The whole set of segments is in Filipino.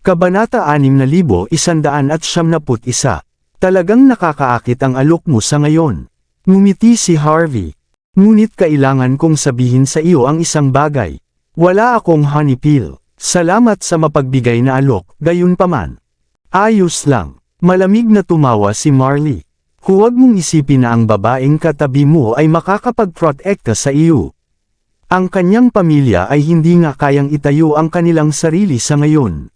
Kabanata 6191. Talagang nakakaakit ang alok mo sa ngayon. Ngumiti si Harvey. Ngunit kailangan kong sabihin sa iyo ang isang bagay. Wala akong honey pill. Salamat sa mapagbigay na alok, gayunpaman. Ayos lang. Malamig na tumawa si Marley. Huwag mong isipin na ang babaeng katabi mo ay makakapag-protekta sa iyo. Ang kanyang pamilya ay hindi nga kayang itayo ang kanilang sarili sa ngayon.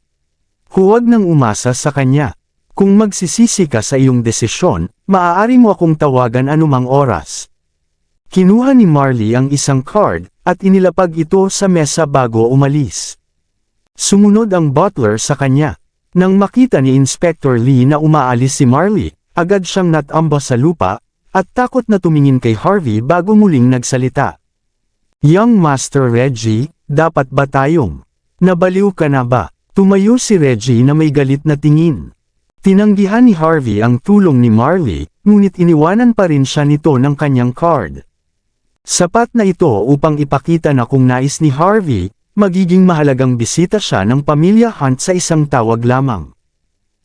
Huwag nang umasa sa kanya. Kung magsisisi ka sa iyong desisyon, maaari mo akong tawagan anumang oras. Kinuha ni Marley ang isang card, at inilapag ito sa mesa bago umalis. Sumunod ang butler sa kanya. Nang makita ni Inspector Lee na umaalis si Marley, agad siyang natamba sa lupa, at takot na tumingin kay Harvey bago muling nagsalita. Young Master Reggie, dapat ba tayong? Nabaliw ka na ba? Tumayo si Reggie na may galit na tingin. Tinanggihan ni Harvey ang tulong ni Marley, ngunit iniwanan pa rin siya nito ng kanyang card. Sapat na ito upang ipakita na kung nais ni Harvey, magiging mahalagang bisita siya ng pamilya Hunt sa isang tawag lamang.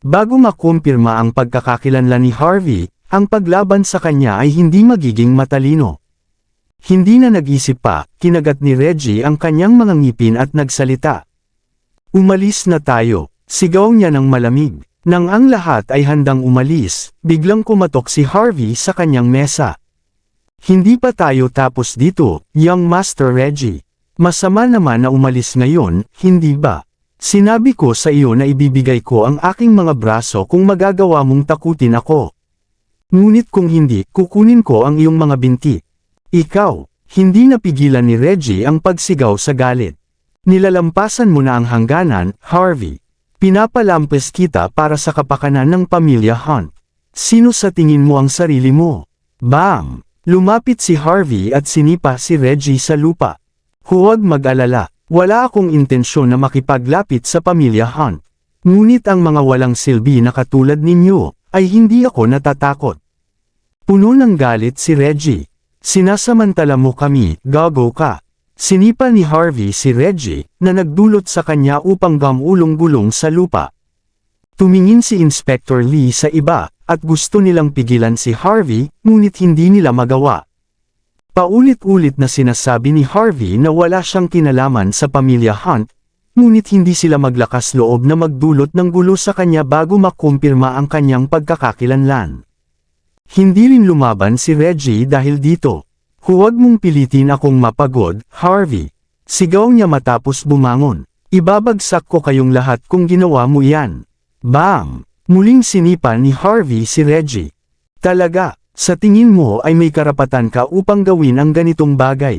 Bago makumpirma ang pagkakakilanlan ni Harvey, ang paglaban sa kanya ay hindi magiging matalino. Hindi na nag-isip pa, kinagat ni Reggie ang kanyang mga ngipin at nagsalita. Umalis na tayo, sigaw niya ng malamig. Nang ang lahat ay handang umalis, biglang kumatok si Harvey sa kanyang mesa. Hindi pa tayo tapos dito, Young Master Reggie. Masama naman na umalis ngayon, hindi ba? Sinabi ko sa iyo na ibibigay ko ang aking mga braso kung magagawa mong takutin ako. Ngunit kung hindi, kukunin ko ang iyong mga binti. Ikaw, hindi napigilan ni Reggie ang pagsigaw sa galit. Nilalampasan mo na ang hangganan, Harvey. Pinapalampas kita para sa kapakanan ng pamilya Hunt. Sino sa tingin mo ang sarili mo? Bam! Lumapit si Harvey at sinipa si Reggie sa lupa. Huwag mag-alala, wala akong intensyon na makipaglapit sa pamilya Hunt. Ngunit ang mga walang silbi na katulad ninyo, ay hindi ako natatakot. Puno ng galit si Reggie. Sinasamantala mo kami, gago ka. Sinipa ni Harvey si Reggie, na nagdulot sa kanya upang gamulong-gulong sa lupa. Tumingin si Inspector Lee sa iba, at gusto nilang pigilan si Harvey, ngunit hindi nila magawa. Paulit-ulit na sinasabi ni Harvey na wala siyang kinalaman sa pamilya Hunt, ngunit hindi sila maglakas loob na magdulot ng gulo sa kanya bago makumpirma ang kanyang pagkakakilanlan. Hindi rin lumaban si Reggie dahil dito. Huwag mong pilitin akong mapagod, Harvey. Sigaw niya matapos bumangon. Ibabagsak ko kayong lahat kung ginawa mo yan. Bam! Muling sinipa ni Harvey si Reggie. Talaga, sa tingin mo ay may karapatan ka upang gawin ang ganitong bagay.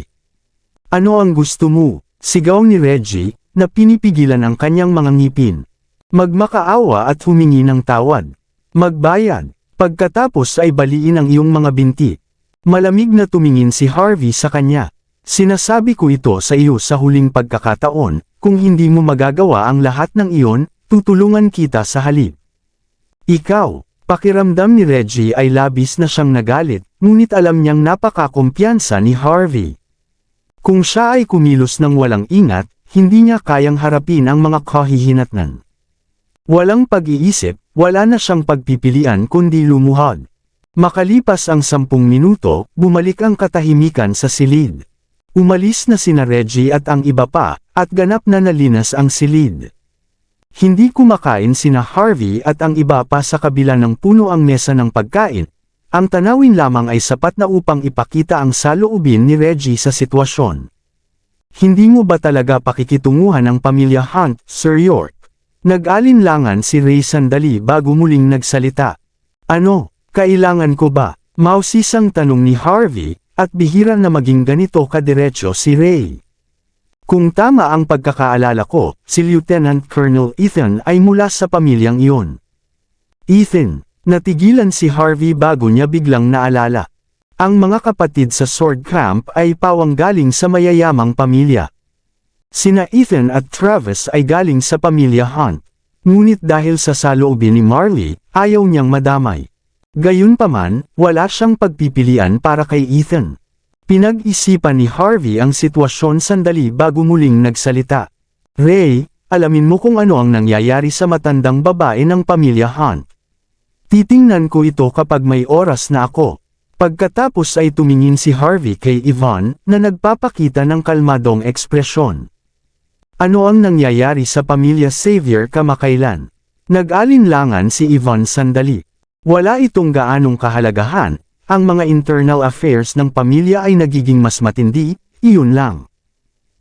Ano ang gusto mo? Sigaw ni Reggie, na pinipigilan ang kanyang mga ngipin. Magmakaawa at humingi ng tawad. Magbayad. Pagkatapos ay baliin ang iyong mga binti. Malamig na tumingin si Harvey sa kanya. Sinasabi ko ito sa iyo sa huling pagkakataon, kung hindi mo magagawa ang lahat ng iyon, tutulungan kita sa halip. Ikaw, pakiramdam ni Reggie ay labis na siyang nagalit, ngunit alam niyang napakakumpiyansa ni Harvey. Kung siya ay kumilos ng walang ingat, hindi niya kayang harapin ang mga kahihinatnan. Walang pag-iisip, wala na siyang pagpipilian kundi lumuhod. Makalipas ang 10 minuto, bumalik ang katahimikan sa silid. Umalis na sina Reggie at ang iba pa, at ganap na nalinas ang silid. Hindi kumakain sina Harvey at ang iba pa sa kabila ng puno ang mesa ng pagkain. Ang tanawin lamang ay sapat na upang ipakita ang saloobin ni Reggie sa sitwasyon. Hindi mo ba talaga pakikitunguhan ang pamilya Hunt, Sir York? Nag-alinlangan si Ray sandali bago muling nagsalita. Ano? Kailangan ko ba? Mausisang tanong ni Harvey, at bihira na maging ganito kadiretso si Ray. Kung tama ang pagkakaalala ko, si Lieutenant Colonel Ethan ay mula sa pamilyang iyon. Ethan, natigilan si Harvey bago niya biglang naalala. Ang mga kapatid sa Sword Camp ay pawang galing sa mayayamang pamilya. Sina Ethan at Travis ay galing sa pamilya Hunt. Ngunit dahil sa saloobin ni Marley, ayaw niyang madamay. Gayunpaman, wala siyang pagpipilian para kay Ethan. Pinag-isipan ni Harvey ang sitwasyon sandali bago muling nagsalita. Ray, alamin mo kung ano ang nangyayari sa matandang babae ng pamilya Hunt. Titingnan ko ito kapag may oras na ako. Pagkatapos ay tumingin si Harvey kay Yvonne na nagpapakita ng kalmadong ekspresyon. Ano ang nangyayari sa pamilya Xavier kamakailan? Nag-alinlangan si Yvonne sandali. Wala itong gaanong kahalagahan, ang mga internal affairs ng pamilya ay nagiging mas matindi, iyon lang.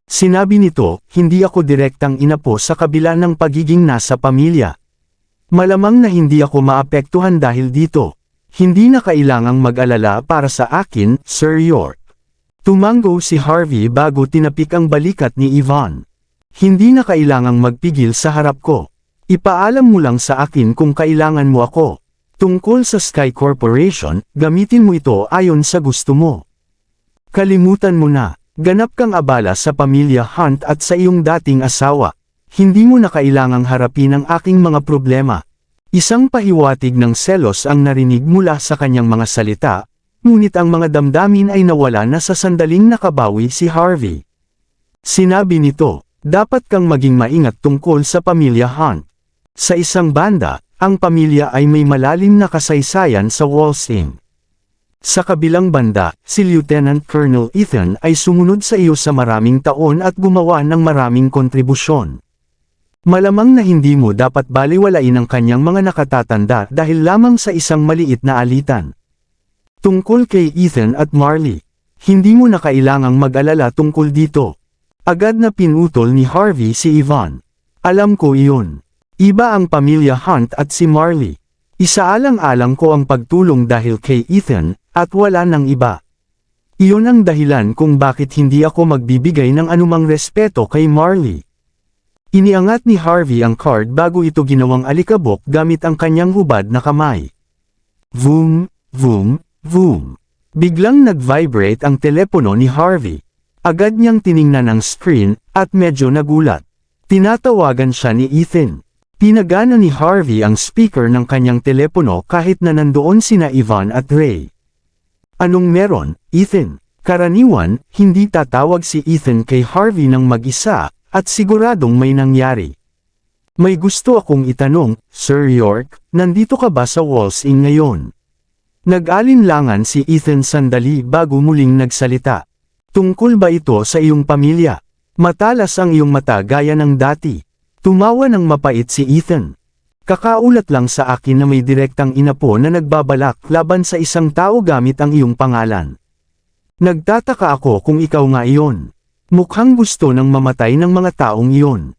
Sinabi nito, hindi ako direktang inapo sa kabila ng pagiging nasa pamilya. Malamang na hindi ako maapektuhan dahil dito. Hindi na kailangang mag-alala para sa akin, Sir York. Tumango si Harvey bago tinapik ang balikat ni Yvonne. Hindi na kailangang magpigil sa harap ko. Ipaalam mo lang sa akin kung kailangan mo ako. Tungkol sa Sky Corporation, gamitin mo ito ayon sa gusto mo. Kalimutan mo na, ganap kang abala sa pamilya Hunt at sa iyong dating asawa. Hindi mo na kailangang harapin ang aking mga problema. Isang pahiwatig ng selos ang narinig mula sa kanyang mga salita, ngunit ang mga damdamin ay nawala na sa sandaling nakabawi si Harvey. Sinabi nito, dapat kang maging maingat tungkol sa pamilya Hunt. Sa isang banda, ang pamilya ay may malalim na kasaysayan sa Walsingham. Sa kabilang banda, si Lieutenant Colonel Ethan ay sumunod sa iyo sa maraming taon at gumawa ng maraming kontribusyon. Malamang na hindi mo dapat baliwalain ang kanyang mga nakatatanda dahil lamang sa isang maliit na alitan. Tungkol kay Ethan at Marley, hindi mo na kailangang mag-alala tungkol dito. Agad na pinutol ni Harvey si Yvonne. Alam ko iyon. Iba ang pamilya Hunt at si Marley. Isaalang-alang ko ang pagtulong dahil kay Ethan, at wala ng iba. Iyon ang dahilan kung bakit hindi ako magbibigay ng anumang respeto kay Marley. Iniangat ni Harvey ang card bago ito ginawang alikabok gamit ang kanyang hubad na kamay. Vroom, vroom, vroom. Biglang nag-vibrate ang telepono ni Harvey. Agad niyang tiningnan ang screen, at medyo nagulat. Tinatawagan siya ni Ethan. Pinagana ni Harvey ang speaker ng kanyang telepono kahit na nandoon sina Yvonne at Ray. Anong meron, Ethan? Karaniwan, hindi tatawag si Ethan kay Harvey ng mag-isa, at siguradong may nangyari. May gusto akong itanong, Sir York, nandito ka ba sa Walsingham ngayon? Nag-alinlangan si Ethan sandali bago muling nagsalita. Tungkol ba ito sa iyong pamilya? Matalas ang iyong mata gaya ng dati. Tumawa ng mapait si Ethan. Kakaulat lang sa akin na may direktang inapo na nagbabalak laban sa isang tao gamit ang iyong pangalan. Nagtataka ako kung ikaw nga iyon. Mukhang gusto ng mamatay ng mga taong iyon.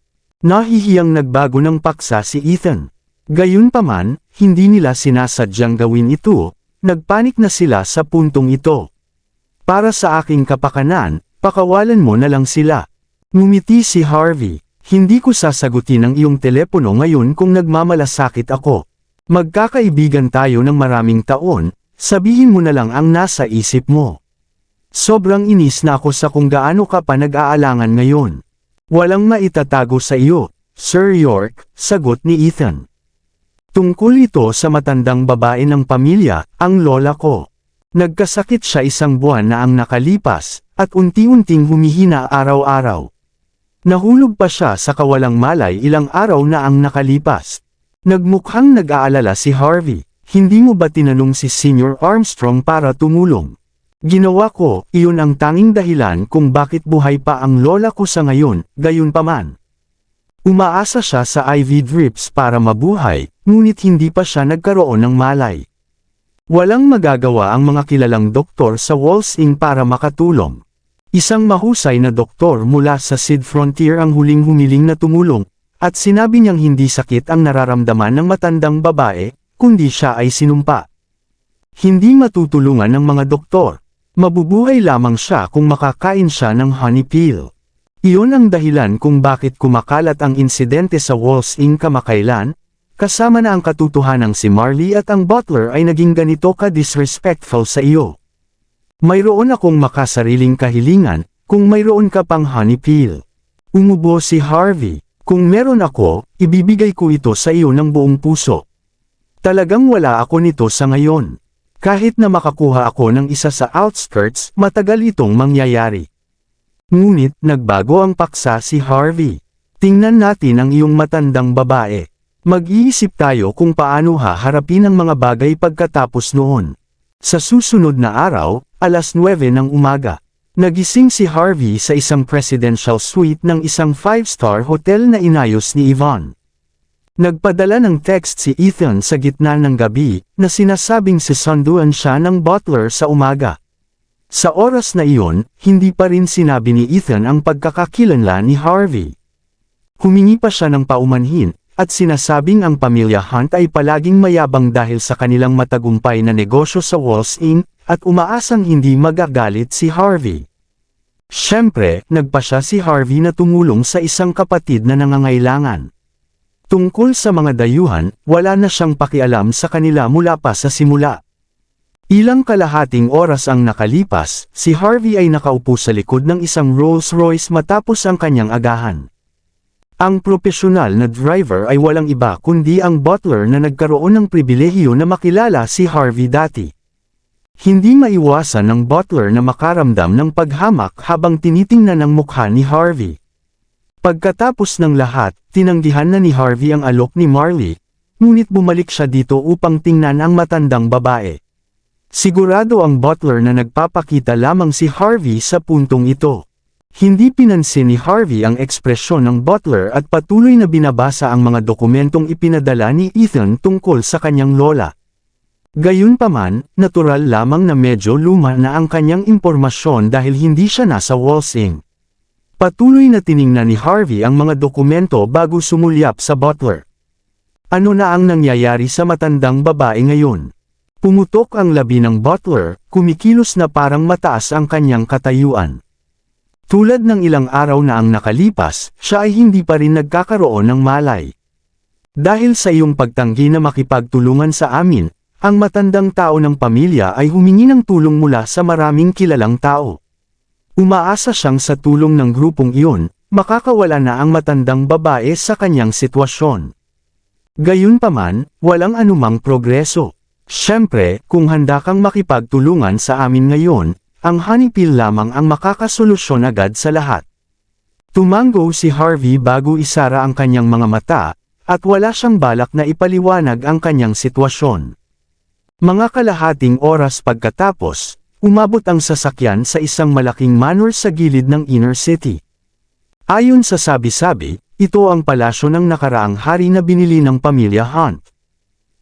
Nahihiyang nagbago ng paksa si Ethan. Gayunpaman, hindi nila sinasadyang gawin ito, nagpanik na sila sa puntong ito. Para sa aking kapakanan, pakawalan mo na lang sila. Ngumiti si Harvey. Hindi ko sasagutin ang iyong telepono ngayon kung nagmamalasakit ako. Magkakaibigan tayo ng maraming taon, sabihin mo na lang ang nasa isip mo. Sobrang inis na ako sa kung gaano ka pa nag-aalangan ngayon. Walang maitatago sa iyo, Sir York, sagot ni Ethan. Tungkol ito sa matandang babae ng pamilya, ang lola ko. Nagkasakit siya isang buwan na ang nakalipas, at unti-unting humihina araw-araw. Nahulog pa siya sa kawalang malay ilang araw na ang nakalipas. Nagmukhang nag-aalala si Harvey. Hindi mo ba tinanong si Senior Armstrong para tumulong? Ginawa ko, iyon ang tanging dahilan kung bakit buhay pa ang lola ko sa ngayon, gayunpaman. Umaasa siya sa IV drips para mabuhay, ngunit hindi pa siya nagkaroon ng malay. Walang magagawa ang mga kilalang doktor sa Walsingham para makatulong. Isang mahusay na doktor mula sa Sid Frontier ang huling humiling na tumulong, at sinabi niyang hindi sakit ang nararamdaman ng matandang babae, kundi siya ay sinumpa. Hindi matutulungan ng mga doktor. Mabubuhay lamang siya kung makakain siya ng honey pill. Iyon ang dahilan kung bakit kumakalat ang insidente sa Walsingham kamakailan, kasama na ang katotohanang si Marley at ang butler ay naging ganito ka-disrespectful sa iyo. Mayroon akong makasariling kahilingan, kung mayroon ka pang honey pill. Umubo si Harvey. Kung meron ako, ibibigay ko ito sa iyo ng buong puso. Talagang wala ako nito sa ngayon. Kahit na makakuha ako ng isa sa outskirts, matagal itong mangyayari. Ngunit, nagbago ang paksa si Harvey. Tingnan natin ang iyong matandang babae. Mag-iisip tayo kung paano haharapin ang mga bagay pagkatapos noon. Sa susunod na araw, alas 9 ng umaga, nagising si Harvey sa isang presidential suite ng isang 5-star hotel na inayos ni Yvonne. Nagpadala ng text si Ethan sa gitna ng gabi na sinasabing sisunduan siya ng butler sa umaga. Sa oras na iyon, hindi pa rin sinabi ni Ethan ang pagkakakilanlan ni Harvey. Humingi pa siya ng paumanhin, at sinasabing ang pamilya Hunt ay palaging mayabang dahil sa kanilang matagumpay na negosyo sa Wall Street, at umaasang hindi magagalit si Harvey. Siyempre, nagpa siya si Harvey na tumulong sa isang kapatid na nangangailangan. Tungkol sa mga dayuhan, wala na siyang pakialam sa kanila mula pa sa simula. Ilang kalahating oras ang nakalipas, si Harvey ay nakaupo sa likod ng isang Rolls-Royce matapos ang kanyang agahan. Ang propesyonal na driver ay walang iba kundi ang butler na nagkaroon ng pribilehiyo na makilala si Harvey dati. Hindi maiwasan ng butler na makaramdam ng paghamak habang tinitingnan ang mukha ni Harvey. Pagkatapos ng lahat, tinanggihan na ni Harvey ang alok ni Marley, ngunit bumalik siya dito upang tingnan ang matandang babae. Sigurado ang butler na nagpapakita lamang si Harvey sa puntong ito. Hindi pinansin ni Harvey ang ekspresyon ng butler at patuloy na binabasa ang mga dokumentong ipinadala ni Ethan tungkol sa kanyang lola. Gayunpaman, natural lamang na medyo luma na ang kanyang impormasyon dahil hindi siya nasa Wall Street. Patuloy na tiningnan ni Harvey ang mga dokumento bago sumulyap sa butler. Ano na ang nangyayari sa matandang babae ngayon? Pumutok ang labi ng butler, kumikilos na parang mataas ang kanyang katayuan. Tulad ng ilang araw na ang nakalipas, siya ay hindi pa rin nagkakaroon ng malay. Dahil sa iyong pagtanggi na makipagtulungan sa amin, ang matandang tao ng pamilya ay humingi ng tulong mula sa maraming kilalang tao. Umaasa siyang sa tulong ng grupong iyon, makakawala na ang matandang babae sa kanyang sitwasyon. Gayunpaman, walang anumang progreso. Siyempre, kung handa kang makipagtulungan sa amin ngayon, ang honey pill lamang ang makakasolusyon agad sa lahat. Tumango si Harvey bago isara ang kanyang mga mata, at wala siyang balak na ipaliwanag ang kanyang sitwasyon. Mga kalahating oras pagkatapos, umabot ang sasakyan sa isang malaking manor sa gilid ng inner city. Ayon sa sabi-sabi, ito ang palasyo ng nakaraang hari na binili ng pamilya Hunt.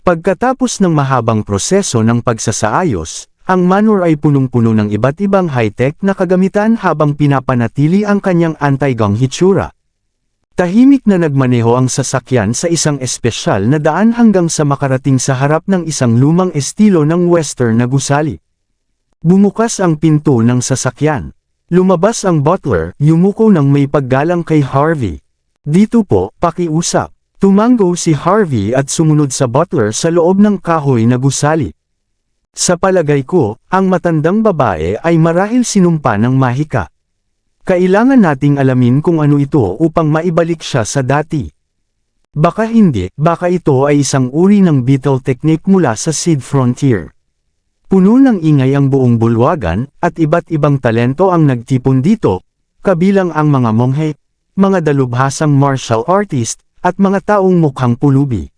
Pagkatapos ng mahabang proseso ng pagsasaayos, ang manor ay punong-puno ng iba't ibang high-tech na kagamitan habang pinapanatili ang kanyang anti-gang hitsura. Tahimik na nagmaneho ang sasakyan sa isang espesyal na daan hanggang sa makarating sa harap ng isang lumang estilo ng western na gusali. Bumukas ang pinto ng sasakyan. Lumabas ang butler, yumuko ng may paggalang kay Harvey. Dito po, pakiusap. Tumango si Harvey at sumunod sa butler sa loob ng kahoy na gusali. Sa palagay ko, ang matandang babae ay marahil sinumpa ng mahika. Kailangan nating alamin kung ano ito upang maibalik siya sa dati. Baka hindi, baka ito ay isang uri ng beetle technique mula sa Seed Frontier. Puno ng ingay ang buong bulwagan, at iba't ibang talento ang nagtipon dito, kabilang ang mga monghe, mga dalubhasang martial artist, at mga taong mukhang pulubi.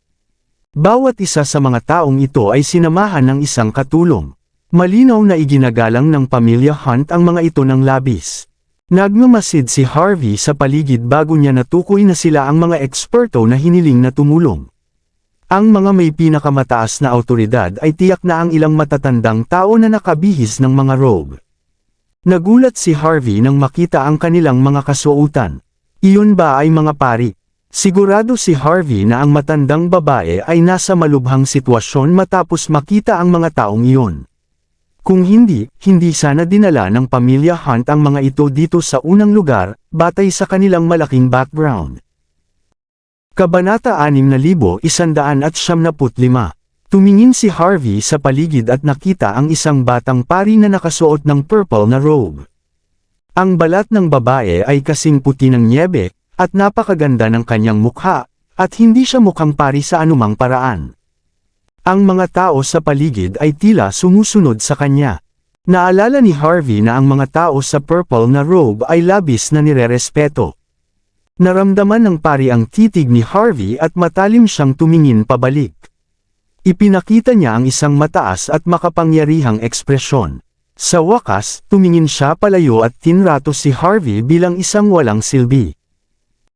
Bawat isa sa mga taong ito ay sinamahan ng isang katulong. Malinaw na iginagalang ng pamilya Hunt ang mga ito ng labis. Nagmamasid si Harvey sa paligid bago niya natukoy na sila ang mga eksperto na hiniling na tumulong. Ang mga may pinakamataas na awtoridad ay tiyak na ang ilang matatandang tao na nakabihis ng mga robe. Nagulat si Harvey nang makita ang kanilang mga kasuotan. Iyon ba ay mga pari? Sigurado si Harvey na ang matandang babae ay nasa malubhang sitwasyon matapos makita ang mga taong iyon. Kung hindi, hindi sana dinala ng pamilya Hunt ang mga ito dito sa unang lugar, batay sa kanilang malaking background. Kabanata 6195. Tumingin si Harvey sa paligid at nakita ang isang batang pari na nakasuot ng purple na robe. Ang balat ng babae ay kasing puti ng nyebe, at napakaganda ng kanyang mukha, at hindi siya mukhang pari sa anumang paraan. Ang mga tao sa paligid ay tila sumusunod sa kanya. Naalala ni Harvey na ang mga tao sa purple na robe ay labis na nirerespeto. Naramdaman ng pari ang titig ni Harvey at matalim siyang tumingin pabalik. Ipinakita niya ang isang mataas at makapangyarihang ekspresyon. Sa wakas, tumingin siya palayo at tinrato si Harvey bilang isang walang silbi.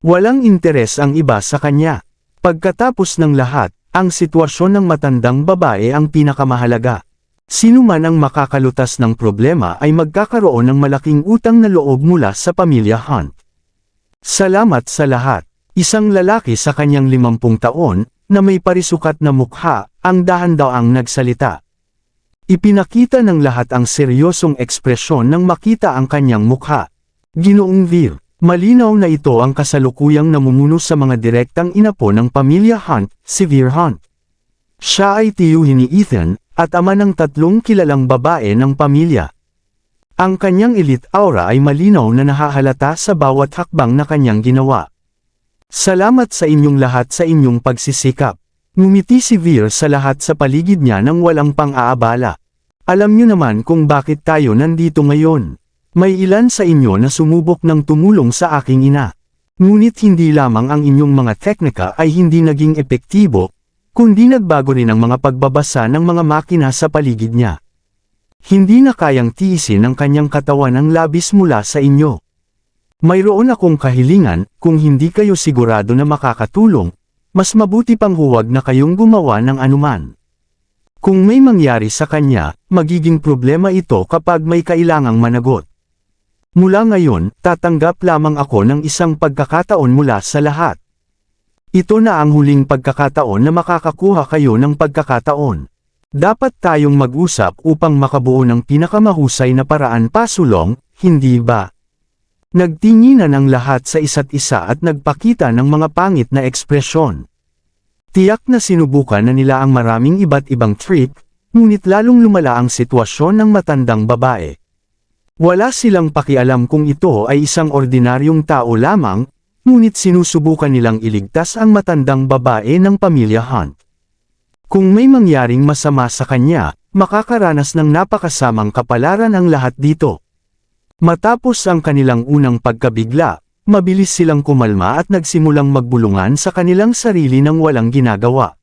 Walang interes ang iba sa kanya. Pagkatapos ng lahat, ang sitwasyon ng matandang babae ang pinakamahalaga. Sino man ang makakalutas ng problema ay magkakaroon ng malaking utang na loob mula sa pamilya Hunt. Salamat sa lahat. Isang lalaki sa kanyang 50 taon, na may parisukat na mukha, ang dahan-daang nagsalita. Ipinakita ng lahat ang seryosong ekspresyon nang makita ang kanyang mukha. Ginoong Veer, malinaw na ito ang kasalukuyang namumuno sa mga direktang inapo ng pamilya Hunt, si Veer Hunt. Siya ay tiyuhin ni Ethan, at ama ng 3 kilalang babae ng pamilya. Ang kanyang elite aura ay malinaw na nahahalata sa bawat hakbang na kanyang ginawa. Salamat sa inyong lahat sa inyong pagsisikap. Ngumiti si Veer sa lahat sa paligid niya nang walang pang-aabala. Alam niyo naman kung bakit tayo nandito ngayon. May ilan sa inyo na sumubok ng tumulong sa aking ina. Ngunit hindi lamang ang inyong mga teknika ay hindi naging epektibo, kundi nagbago rin ang mga pagbabasa ng mga makina sa paligid niya. Hindi na kayang tiisin ang kanyang katawan ng labis mula sa inyo. Mayroon akong kahilingan, kung hindi kayo sigurado na makakatulong, mas mabuti pang huwag na kayong gumawa ng anuman. Kung may mangyari sa kanya, magiging problema ito kapag may kailangang managot. Mula ngayon, tatanggap lamang ako ng isang pagkakataon mula sa lahat. Ito na ang huling pagkakataon na makakakuha kayo ng pagkakataon. Dapat tayong mag-usap upang makabuo ng pinakamahusay na paraan pasulong, hindi ba? Nagtinginan ang lahat sa isa't isa at nagpakita ng mga pangit na ekspresyon. Tiyak na sinubukan na nila ang maraming iba't ibang trick, ngunit lalong lumala ang sitwasyon ng matandang babae. Wala silang pakialam kung ito ay isang ordinaryong tao lamang, ngunit sinusubukan nilang iligtas ang matandang babae ng pamilya Hunt. Kung may mangyaring masama sa kanya, makakaranas ng napakasamang kapalaran ang lahat dito. Matapos ang kanilang unang pagkabigla, mabilis silang kumalma at nagsimulang magbulungan sa kanilang sarili nang walang ginagawa.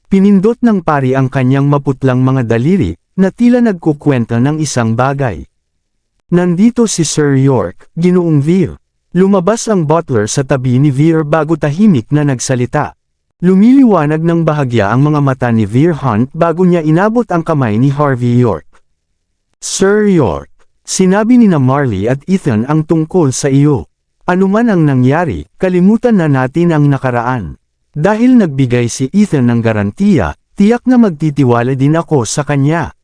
Pinindot ng pari ang kanyang maputlang mga daliri, na tila nagkukwenta ng isang bagay. Nandito si Sir York, Ginoong Veer. Lumabas ang butler sa tabi ni Veer bago tahimik na nagsalita. Lumiliwanag ng bahagya ang mga mata ni Veer Hunt bago niya inabot ang kamay ni Harvey York. Sir York, sinabi ni na Marley at Ethan ang tungkol sa iyo. Anuman ang nangyari, kalimutan na natin ang nakaraan. Dahil nagbigay si Ethan ng garantiya, tiyak na magtitiwala din ako sa kanya.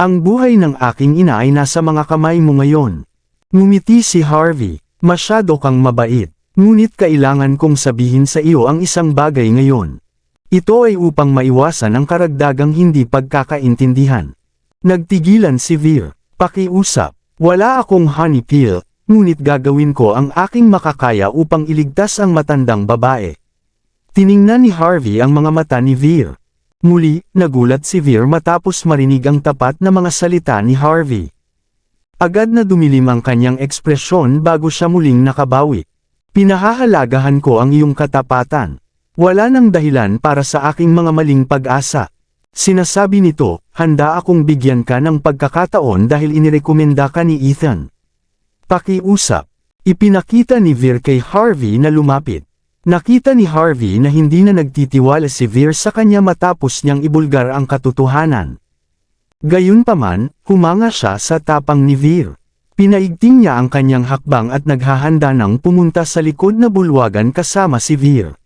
Ang buhay ng aking ina ay nasa mga kamay mo ngayon. Ngumiti si Harvey, masyado kang mabait, ngunit kailangan kong sabihin sa iyo ang isang bagay ngayon. Ito ay upang maiwasan ang karagdagang hindi pagkakaintindihan. Nagtigilan si Veer, pakiusap, wala akong honey pill, ngunit gagawin ko ang aking makakaya upang iligtas ang matandang babae. Tiningnan ni Harvey ang mga mata ni Veer. Muli, nagulat si Veer matapos marinig ang tapat na mga salita ni Harvey. Agad na dumilim ang kanyang ekspresyon bago siya muling nakabawi. Pinahahalagahan ko ang iyong katapatan. Wala nang dahilan para sa aking mga maling pag-asa. Sinasabi nito, handa akong bigyan ka ng pagkakataon dahil inirekomenda ka ni Ethan. Pakiusap. Ipinakita ni Veer kay Harvey na lumapit. Nakita ni Harvey na hindi na nagtitiwala si Veer sa kanya matapos niyang ibulgar ang katotohanan. Gayunpaman, humanga siya sa tapang ni Veer. Pinaigting niya ang kanyang hakbang at naghahanda ng pumunta sa likod na bulwagan kasama si Veer.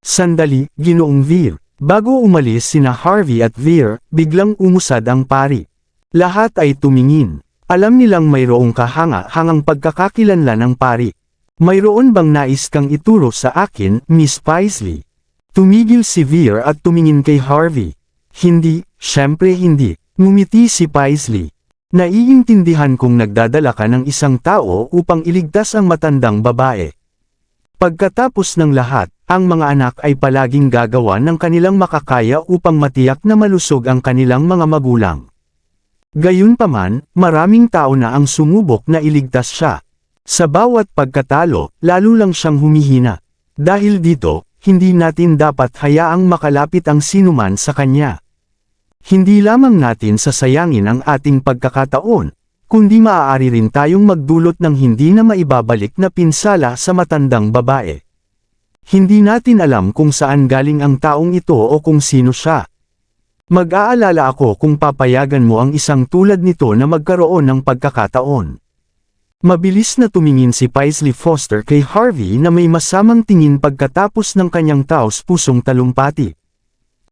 Sandali, Ginoong Veer. Bago umalis sina Harvey at Veer, biglang umusad ang pari. Lahat ay tumingin. Alam nilang mayroong kahanga-hangang pagkakakilanlan ng pari. Mayroon bang nais kang ituro sa akin, Miss Paisley? Tumigil si Veer at tumingin kay Harvey. Hindi, syempre hindi. Ngumiti si Paisley. Naiintindihan kong nagdadala ka ng isang tao upang iligtas ang matandang babae. Pagkatapos ng lahat, ang mga anak ay palaging gagawa ng kanilang makakaya upang matiyak na malusog ang kanilang mga magulang. Gayunpaman, maraming tao na ang sumubok na iligtas siya. Sa bawat pagkatalo, lalo lang siyang humihina. Dahil dito, hindi natin dapat hayaang makalapit ang sinuman sa kanya. Hindi lamang natin sasayangin ang ating pagkakataon, kundi maaari rin tayong magdulot ng hindi na maibabalik na pinsala sa matandang babae. Hindi natin alam kung saan galing ang taong ito o kung sino siya. Mag-aalala ako kung papayagan mo ang isang tulad nito na magkaroon ng pagkakataon. Mabilis na tumingin si Paisley Foster kay Harvey na may masamang tingin pagkatapos ng kanyang taos-pusong talumpati.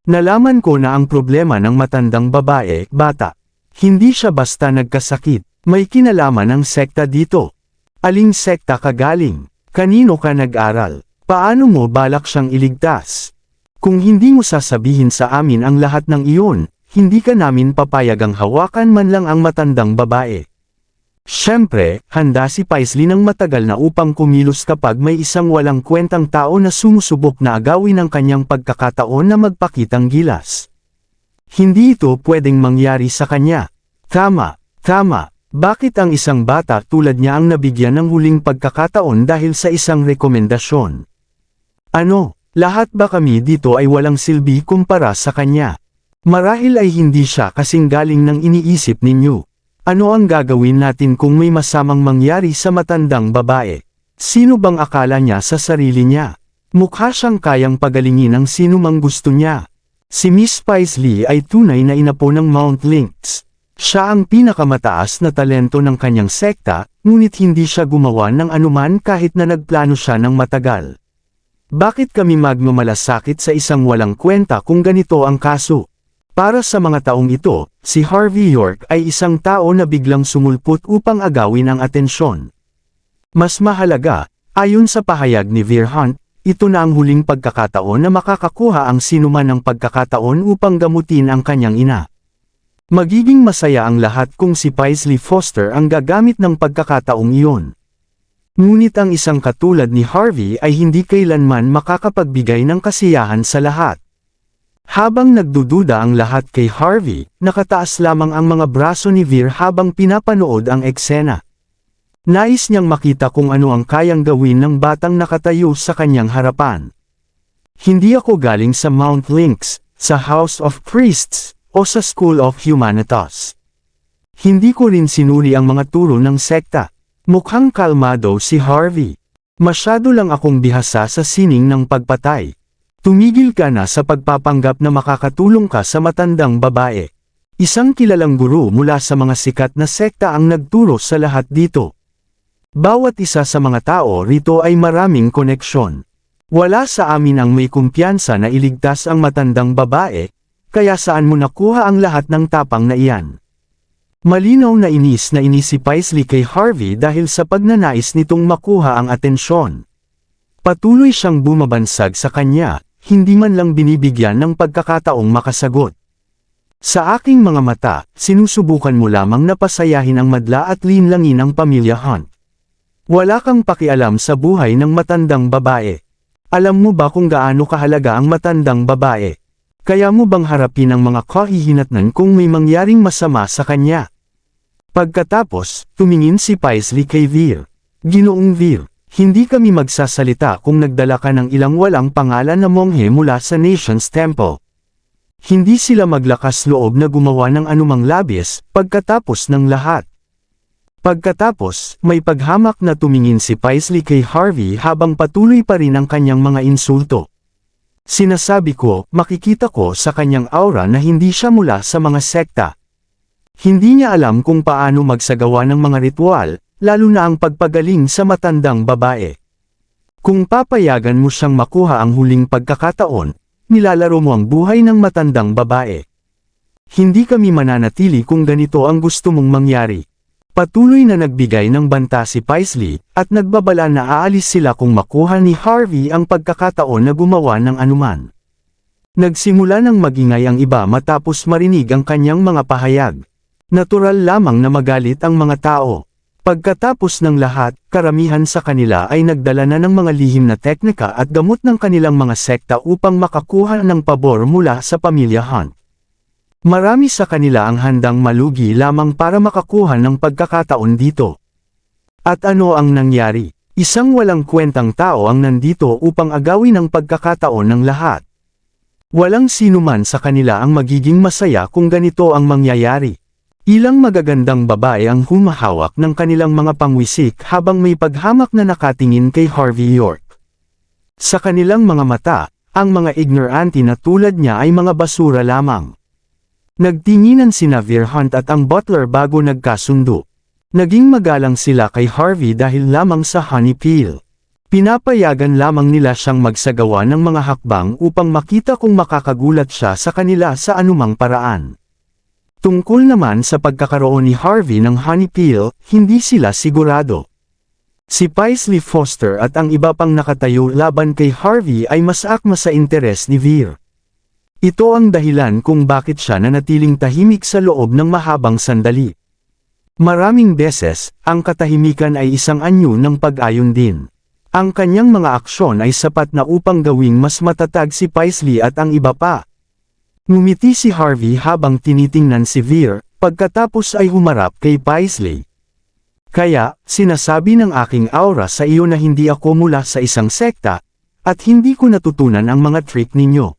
Nalaman ko na ang problema ng matandang babae, bata. Hindi siya basta nagkasakit, may kinalaman ang sekta dito. Aling sekta ka galing? Kanino ka nag-aral? Paano mo balak siyang iligtas? Kung hindi mo sasabihin sa amin ang lahat ng iyon, hindi ka namin papayagang hawakan man lang ang matandang babae. Siyempre, handa si Paisley ng matagal na upang kumilos kapag may isang walang kwentang tao na sumusubok na agawin ang kanyang pagkakataon na magpakitang gilas. Hindi ito pwedeng mangyari sa kanya. Tama. Bakit ang isang bata tulad niya ang nabigyan ng huling pagkakataon dahil sa isang rekomendasyon? Ano, lahat ba kami dito ay walang silbi kumpara sa kanya? Marahil ay hindi siya kasing galing ng iniisip ninyo. Ano ang gagawin natin kung may masamang mangyari sa matandang babae? Sino bang akala niya sa sarili niya? Mukha siyang kayang pagalingin ang sino mang gusto niya. Si Miss Paisley ay tunay na inapo ng Mount Lynx. Siya ang pinakamataas na talento ng kanyang sekta, ngunit hindi siya gumawa ng anuman kahit na nagplano siya ng matagal. Bakit kami magmamalasakit sa isang walang kwenta kung ganito ang kaso? Para sa mga taong ito, si Harvey York ay isang tao na biglang sumulpot upang agawin ang atensyon. Mas mahalaga, ayon sa pahayag ni Veer Hunt, ito na ang huling pagkakataon na makakakuha ang sinuman ng pagkakataon upang gamutin ang kanyang ina. Magiging masaya ang lahat kung si Paisley Foster ang gagamit ng pagkakataong iyon. Ngunit ang isang katulad ni Harvey ay hindi kailanman makakapagbigay ng kasiyahan sa lahat. Habang nagdududa ang lahat kay Harvey, nakataas lamang ang mga braso ni Veer habang pinapanood ang eksena. Nais niyang makita kung ano ang kayang gawin ng batang nakatayo sa kanyang harapan. Hindi ako galing sa Mount Lynx, sa House of Priests, o sa School of Humanities. Hindi ko rin sinuri ang mga turo ng sekta. Mukhang kalmado si Harvey. Masyado lang akong bihasa sa sining ng pagpatay. Tumigil ka na sa pagpapanggap na makakatulong ka sa matandang babae. Isang kilalang guro mula sa mga sikat na sekta ang nagturo sa lahat dito. Bawat isa sa mga tao rito ay maraming koneksyon. Wala sa amin ang may kumpiyansa na iligtas ang matandang babae, kaya saan mo nakuha ang lahat ng tapang na iyan? Malinaw na inis si Paisley kay Harvey dahil sa pagnanais nitong makuha ang atensyon. Patuloy siyang bumabansag sa kanya. Hindi man lang binibigyan ng pagkakataong makasagot. Sa aking mga mata, sinusubukan mo lamang na pasayahin ang madla at linlangin ang pamilya Hunt. Wala kang pakialam sa buhay ng matandang babae. Alam mo ba kung gaano kahalaga ang matandang babae? Kaya mo bang harapin ang mga kahihinatnan kung may mangyaring masama sa kanya? Pagkatapos, tumingin si Paisley kay Veer. Ginoong Veer. Hindi kami magsasalita kung nagdala ka ng ilang walang pangalan na monghe mula sa Nation's Temple. Hindi sila maglakas loob na gumawa ng anumang labis, pagkatapos ng lahat. Pagkatapos, may paghamak na tumingin si Paisley kay Harvey habang patuloy pa rin ang kanyang mga insulto. Sinasabi ko, makikita ko sa kanyang aura na hindi siya mula sa mga sekta. Hindi niya alam kung paano magsagawa ng mga ritual, lalo na ang pagpagaling sa matandang babae. Kung papayagan mo siyang makuha ang huling pagkakataon, nilalaro mo ang buhay ng matandang babae. Hindi kami mananatili kung ganito ang gusto mong mangyari. Patuloy na nagbigay ng banta si Paisley, at nagbabala na aalis sila kung makuha ni Harvey ang pagkakataon na gumawa ng anuman. Nagsimula ng magingay ang iba matapos marinig ang kanyang mga pahayag. Natural lamang na magalit ang mga tao. Pagkatapos ng lahat, karamihan sa kanila ay nagdala na ng mga lihim na teknika at gamot ng kanilang mga sekta upang makakuha ng pabor mula sa pamilya Hunt. Marami sa kanila ang handang malugi lamang para makakuha ng pagkakataon dito. At ano ang nangyari? Isang walang kwentang tao ang nandito upang agawin ang pagkakataon ng lahat. Walang sinuman sa kanila ang magiging masaya kung ganito ang mangyayari. Ilang magagandang babae ang humahawak ng kanilang mga pangwisik habang may paghamak na nakatingin kay Harvey York. Sa kanilang mga mata, ang mga ignorante na tulad niya ay mga basura lamang. Nagtinginan sina Veer Hunt at ang butler bago nagkasundo. Naging magalang sila kay Harvey dahil lamang sa honey pill. Pinapayagan lamang nila siyang magsagawa ng mga hakbang upang makita kung makakagulat siya sa kanila sa anumang paraan. Tungkol naman sa pagkakaroon ni Harvey ng honey pill, hindi sila sigurado. Si Paisley Foster at ang iba pang nakatayo laban kay Harvey ay mas akma sa interes ni Veer. Ito ang dahilan kung bakit siya nanatiling tahimik sa loob ng mahabang sandali. Maraming beses, ang katahimikan ay isang anyo ng pag-ayon din. Ang kanyang mga aksyon ay sapat na upang gawing mas matatag si Paisley at ang iba pa. Ngumiti si Harvey habang tinitingnan si Veer, pagkatapos ay humarap kay Paisley. Kaya, sinasabi ng aking aura sa iyo na hindi ako mula sa isang sekta, at hindi ko natutunan ang mga trick ninyo.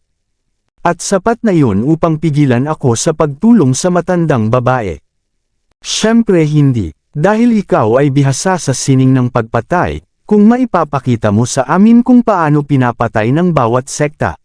At sapat na iyon upang pigilan ako sa pagtulong sa matandang babae. Siyempre hindi, dahil ikaw ay bihasa sa sining ng pagpatay, kung maipapakita mo sa amin kung paano pinapatay ng bawat sekta.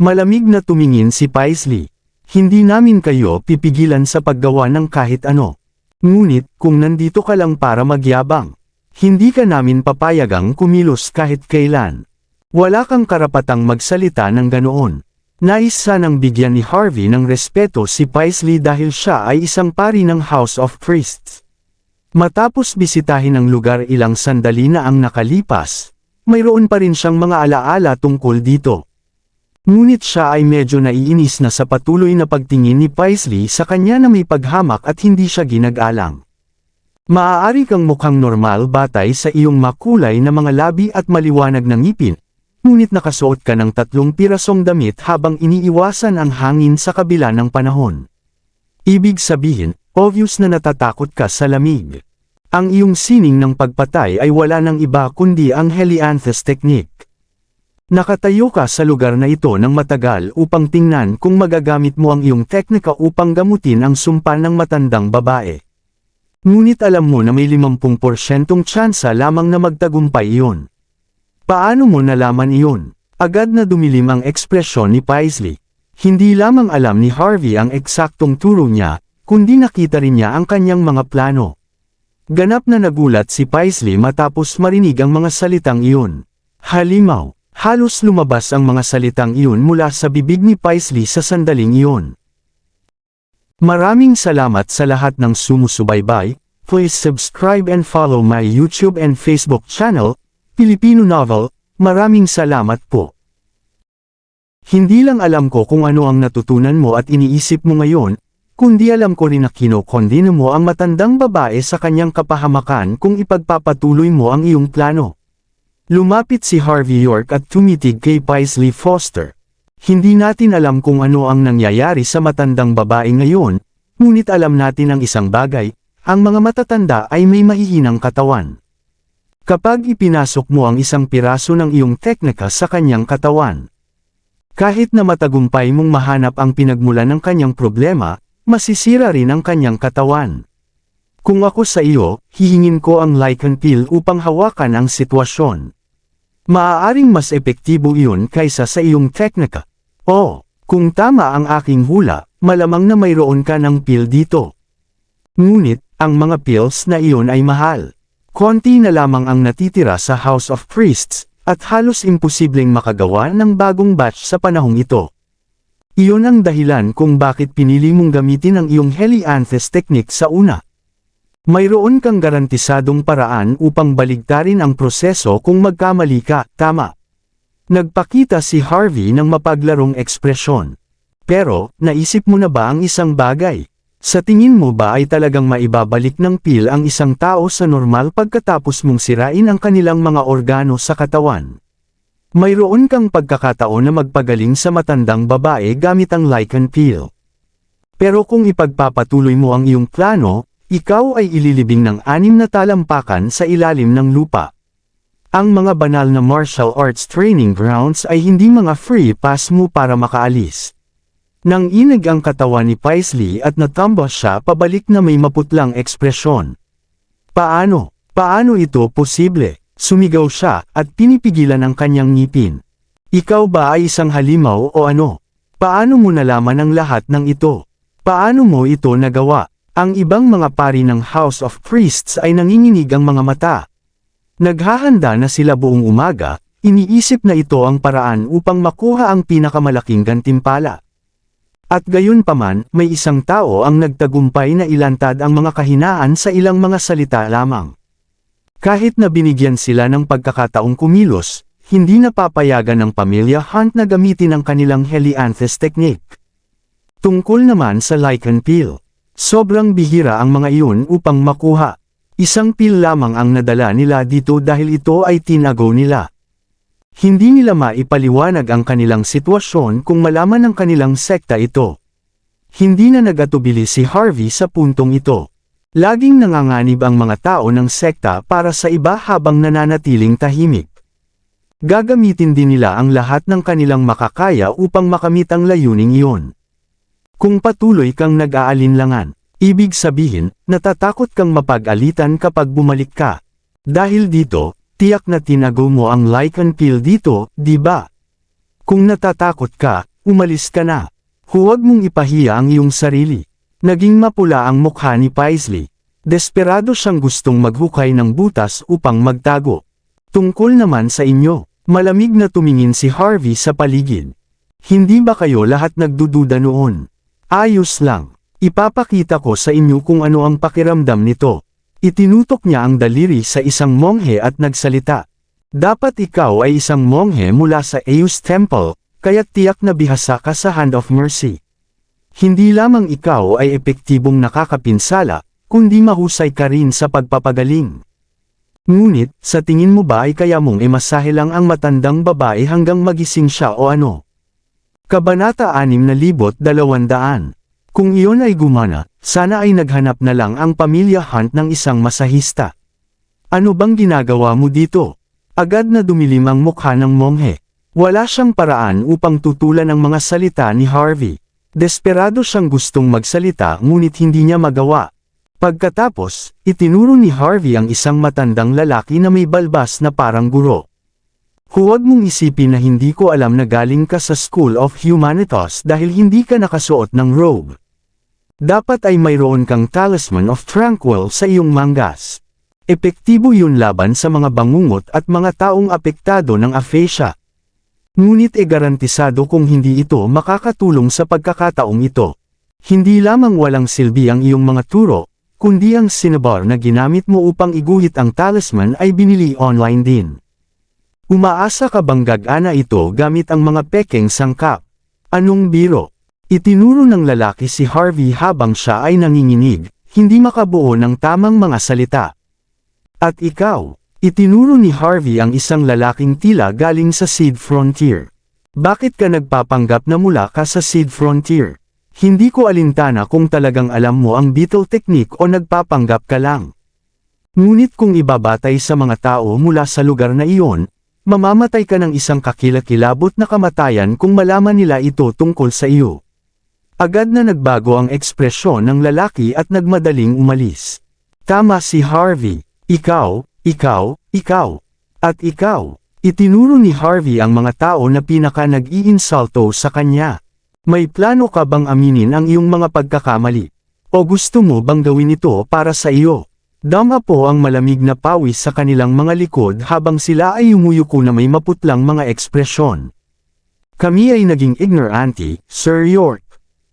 Malamig na tumingin si Paisley. Hindi namin kayo pipigilan sa paggawa ng kahit ano. Ngunit, kung nandito ka lang para magyabang, hindi ka namin papayagang kumilos kahit kailan. Wala kang karapatang magsalita ng ganoon. Nais sanang bigyan ni Harvey ng respeto si Paisley dahil siya ay isang pari ng House of Priests. Matapos bisitahin ang lugar ilang sandali na ang nakalipas, mayroon pa rin siyang mga alaala tungkol dito. Ngunit siya ay medyo naiinis na sa patuloy na pagtingin ni Paisley sa kanya na may paghamak at hindi siya ginag-alang. Maaari kang mukhang normal batay sa iyong makulay na mga labi at maliwanag na ngipin, ngunit nakasuot ka ng 3 pirasong damit habang iniiwasan ang hangin sa kabila ng panahon. Ibig sabihin, obvious na natatakot ka sa lamig. Ang iyong sining ng pagpatay ay wala ng iba kundi ang Helianthus technique. Nakatayo ka sa lugar na ito ng matagal upang tingnan kung magagamit mo ang iyong teknika upang gamutin ang sumpa ng matandang babae. Ngunit alam mo na may 50% tsansa lamang na magtagumpay iyon. Paano mo nalaman iyon? Agad na dumilim ang ekspresyon ni Paisley. Hindi lamang alam ni Harvey ang eksaktong turo niya, kundi nakita rin niya ang kanyang mga plano. Ganap na nagulat si Paisley matapos marinig ang mga salitang iyon. Halimaw, halos lumabas ang mga salitang iyon mula sa bibig ni Paisley sa sandaling iyon. Maraming salamat sa lahat ng sumusubaybay. Please subscribe and follow my YouTube and Facebook channel, Filipino Novel. Maraming salamat po. Hindi lang alam ko kung ano ang natutunan mo at iniisip mo ngayon, kundi alam ko rin na kinokondena mo ang matandang babae sa kanyang kapahamakan kung ipagpapatuloy mo ang iyong plano. Lumapit si Harvey York at tumitig kay Paisley Foster. Hindi natin alam kung ano ang nangyayari sa matandang babae ngayon, ngunit alam natin ang isang bagay, ang mga matatanda ay may mahihinang katawan. Kapag ipinasok mo ang isang piraso ng iyong teknika sa kanyang katawan, kahit na matagumpay mong mahanap ang pinagmulan ng kanyang problema, masisira rin ang kanyang katawan. Kung ako sa iyo, hihingin ko ang Lycan pill upang hawakan ang sitwasyon. Maaaring mas epektibo iyon kaysa sa iyong teknika. O, kung tama ang aking hula, malamang na mayroon ka ng pill dito. Ngunit, ang mga pills na iyon ay mahal. Konti na lamang ang natitira sa House of Priests, at halos imposibleng makagawa ng bagong batch sa panahong ito. Iyon ang dahilan kung bakit pinili mong gamitin ang iyong Helianthus technique sa una. Mayroon kang garantisadong paraan upang baligtarin ang proseso kung magkamali ka, tama. Nagpakita si Harvey ng mapaglarong ekspresyon. Pero, naisip mo na ba ang isang bagay? Sa tingin mo ba ay talagang maibabalik ng pill ang isang tao sa normal pagkatapos mong sirain ang kanilang mga organo sa katawan? Mayroon kang pagkakataon na magpagaling sa matandang babae gamit ang Lycan pill. Pero kung ipagpapatuloy mo ang iyong plano, ikaw ay ililibing ng 6 na talampakan sa ilalim ng lupa. Ang mga banal na martial arts training grounds ay hindi mga free pass mo para makaalis. Nang inag ang katawan ni Paisley at natumba siya pabalik na may maputlang ekspresyon. Paano? Paano ito posible? Sumigaw siya at pinipigilan ang kanyang ngipin. Ikaw ba ay isang halimaw o ano? Paano mo nalaman ang lahat ng ito? Paano mo ito nagawa? Ang ibang mga pari ng House of Priests ay nanginginig ang mga mata. Naghahanda na sila buong umaga, iniisip na ito ang paraan upang makuha ang pinakamalaking gantimpala. At gayunpaman, may isang tao ang nagtagumpay na ilantad ang mga kahinaan sa ilang mga salita lamang. Kahit na binigyan sila ng pagkakataong kumilos, hindi napapayagan ng pamilya Hunt na gamitin ang kanilang Helianthus technique. Tungkol naman sa lichen peel. Sobrang bihira ang mga iyon upang makuha. Isang peel lamang ang nadala nila dito dahil ito ay tinago nila. Hindi nila maipaliwanag ang kanilang sitwasyon kung malaman ng kanilang sekta ito. Hindi na nagatubili si Harvey sa puntong ito. Laging nanganganib ang mga tao ng sekta para sa iba habang nananatiling tahimik. Gagamitin din nila ang lahat ng kanilang makakaya upang makamit ang layuning iyon. Kung patuloy kang nag-aalinlangan, ibig sabihin, natatakot kang mapag-alitan kapag bumalik ka. Dahil dito, tiyak na tinago mo ang lichen peel dito, di ba? Kung natatakot ka, umalis ka na. Huwag mong ipahiya ang iyong sarili. Naging mapula ang mukha ni Paisley. Desperado siyang gustong maghukay ng butas upang magtago. Tungkol naman sa inyo, malamig na tumingin si Harvey sa paligid. Hindi ba kayo lahat nagdududa noon? Ayos lang. Ipapakita ko sa inyo kung ano ang pakiramdam nito. Itinutok niya ang daliri sa isang monghe at nagsalita. Dapat ikaw ay isang monghe mula sa Eus Temple, kaya't tiyak na bihasa ka sa Hand of Mercy. Hindi lamang ikaw ay epektibong nakakapinsala, kundi mahusay ka rin sa pagpapagaling. Ngunit, sa tingin mo ba ay kaya mong imasahe lang ang matandang babae hanggang magising siya o ano? Kabanata 6,200. Kung iyon ay gumana, sana ay naghanap na lang ang pamilya Hunt ng isang masahista. Ano bang ginagawa mo dito? Agad na dumilim ang mukha ng monghe. Wala siyang paraan upang tutulan ang mga salita ni Harvey. Desperado siyang gustong magsalita ngunit hindi niya magawa. Pagkatapos, itinuro ni Harvey ang isang matandang lalaki na may balbas na parang guro. Huwag mong isipin na hindi ko alam na galing ka sa School of Humanities dahil hindi ka nakasuot ng robe. Dapat ay mayroon kang Talisman of Tranquil sa iyong manggas. Epektibo yun laban sa mga bangungot at mga taong apektado ng aphasia. Ngunit garantisado kung hindi ito makakatulong sa pagkakataong ito. Hindi lamang walang silbi ang iyong mga turo, kundi ang cinnabar na ginamit mo upang iguhit ang talisman ay binili online din. Umaasa ka bang gagana ito gamit ang mga pekeng sangkap? Anong biro? Itinuro ng lalaki si Harvey habang siya ay nanginginig, hindi makabuo ng tamang mga salita. At ikaw? Itinuro ni Harvey ang isang lalaking tila galing sa Seed Frontier. Bakit ka nagpapanggap na mula ka sa Seed Frontier? Hindi ko alintana kung talagang alam mo ang beetle technique o nagpapanggap ka lang. Ngunit kung ibabatay sa mga tao mula sa lugar na iyon, mamamatay ka ng isang kakilakilabot na kamatayan kung malaman nila ito tungkol sa iyo. Agad na nagbago ang ekspresyon ng lalaki at nagmadaling umalis. Tama si Harvey. Ikaw. At ikaw. Itinuro ni Harvey ang mga tao na pinaka nag-iinsulto sa kanya. May plano ka bang aminin ang iyong mga pagkakamali? O gusto mo bang gawin ito para sa iyo? Dama po ang malamig na pawis sa kanilang mga likod habang sila ay umuyuko na may maputlang mga ekspresyon. Kami ay naging ignorante, Sir York.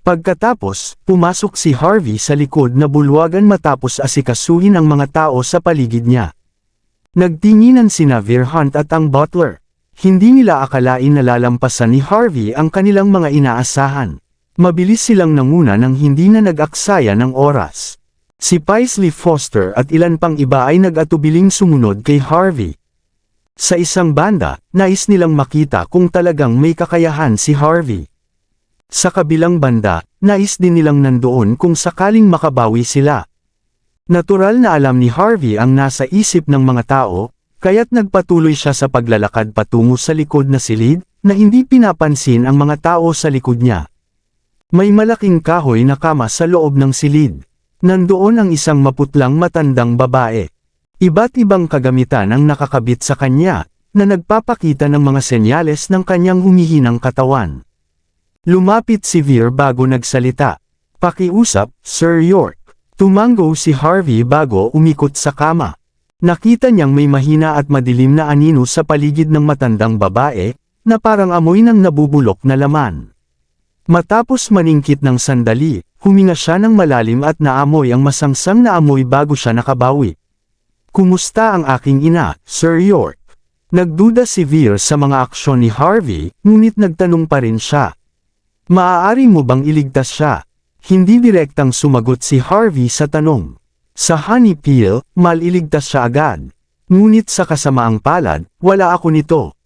Pagkatapos, pumasok si Harvey sa likod na bulwagan matapos asikasuhin ang mga tao sa paligid niya. Nagtinginan sina Veer Hunt at ang butler. Hindi nila akalain na lalampasan ni Harvey ang kanilang mga inaasahan. Mabilis silang nanguna nang hindi na nag-aksaya ng oras. Si Paisley Foster at ilan pang iba ay nag-atubiling sumunod kay Harvey. Sa isang banda, nais nilang makita kung talagang may kakayahan si Harvey. Sa kabilang banda, nais din nilang nandoon kung sakaling makabawi sila. Natural na alam ni Harvey ang nasa isip ng mga tao, kaya't nagpatuloy siya sa paglalakad patungo sa likod na silid, na hindi pinapansin ang mga tao sa likod niya. May malaking kahoy na kama sa loob ng silid. Nandoon ang isang maputlang matandang babae. Iba't ibang kagamitan ang nakakabit sa kanya, na nagpapakita ng mga senyales ng kanyang humihinang katawan. Lumapit si Veer bago nagsalita. "Pakiusap, Sir York." Tumango si Harvey bago umikot sa kama. Nakita niyang may mahina at madilim na anino sa paligid ng matandang babae, na parang amoy ng nabubulok na laman. Matapos maningkit ng sandali, huminga siya ng malalim at naamoy ang masangsang na amoy bago siya nakabawi. "Kumusta ang aking ina, Sir York?" Nagduda si Veer sa mga aksyon ni Harvey, ngunit nagtanong pa rin siya. "Maaari mo bang iligtas siya?" Hindi direktang sumagot si Harvey sa tanong. Sa Honeypeel, maliligtas siya agad. Ngunit sa kasamaang palad, wala ako nito.